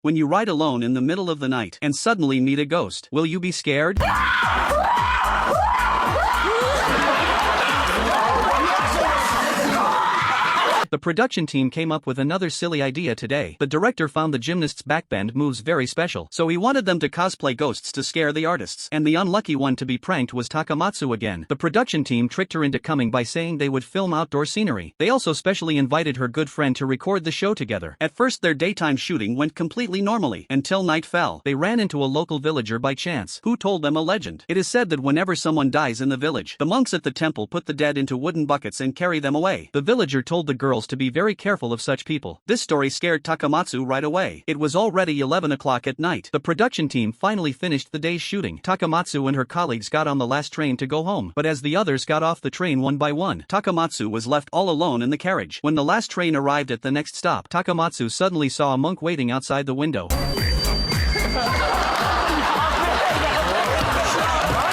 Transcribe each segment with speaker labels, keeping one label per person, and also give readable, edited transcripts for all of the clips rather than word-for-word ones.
Speaker 1: When you ride alone in the middle of the night and suddenly meet a ghost, will you be scared? The production team came up with another silly idea today. The director found the gymnasts' backbend moves very special, so he wanted them to cosplay ghosts to scare the artists. And the unlucky one to be pranked was Takamatsu again. The production team tricked her into coming by saying they would film outdoor scenery. They also specially invited her good friend to record the show together. At first their daytime shooting went completely normally, until night fell. They ran into a local villager by chance, who told them a legend. It is said that whenever someone dies in the village, the monks at the temple put the dead into wooden buckets and carry them away. The villager told the girls to be very careful of such people. This story scared Takamatsu right away. It was already 11 o'clock at night. The production team finally finished the day's shooting. Takamatsu and her colleagues got on the last train to go home, but as the others got off the train one by one, Takamatsu was left all alone in the carriage. When the last train arrived at the next stop, Takamatsu suddenly saw a monk waiting outside the window.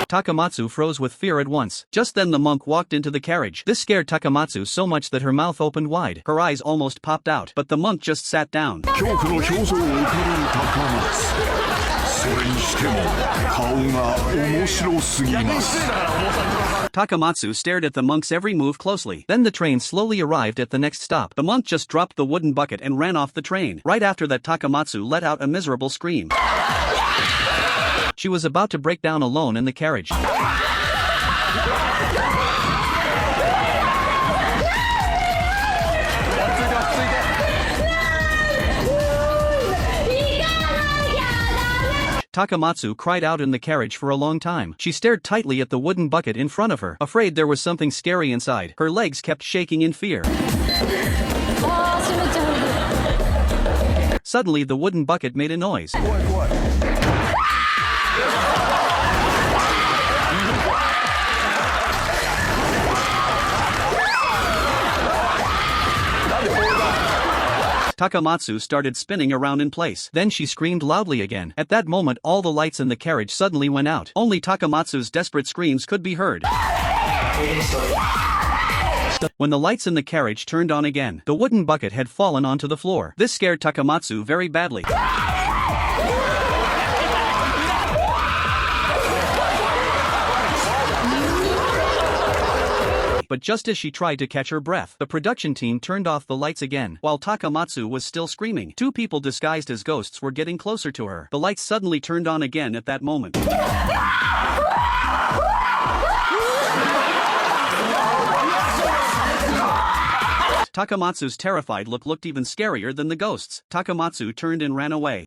Speaker 1: Takamatsu froze with fear at once. Just then the monk walked into the carriage. This scared Takamatsu so much that her mouth opened wide. Her eyes almost popped out, but the monk just sat down. Takamatsu stared at the monk's every move closely. Then the train slowly arrived at the next stop. The monk just dropped the wooden bucket and ran off the train. Right after that, Takamatsu let out a miserable scream. She was about to break down alone in the carriage. Takamatsu cried out in the carriage for a long time. She stared tightly at the wooden bucket in front of her, afraid there was something scary inside. Her legs kept shaking in fear. Suddenly the wooden bucket made a noise. Takamatsu started spinning around in place. Then she screamed loudly again. At that moment, all the lights in the carriage suddenly went out. Only Takamatsu's desperate screams could be heard. When the lights in the carriage turned on again, the wooden bucket had fallen onto the floor. This scared Takamatsu very badly. But just as she tried to catch her breath, the production team turned off the lights again. While Takamatsu was still screaming, two people disguised as ghosts were getting closer to her. The lights suddenly turned on again at that moment. Takamatsu's terrified look looked even scarier than the ghosts. Takamatsu turned and ran away.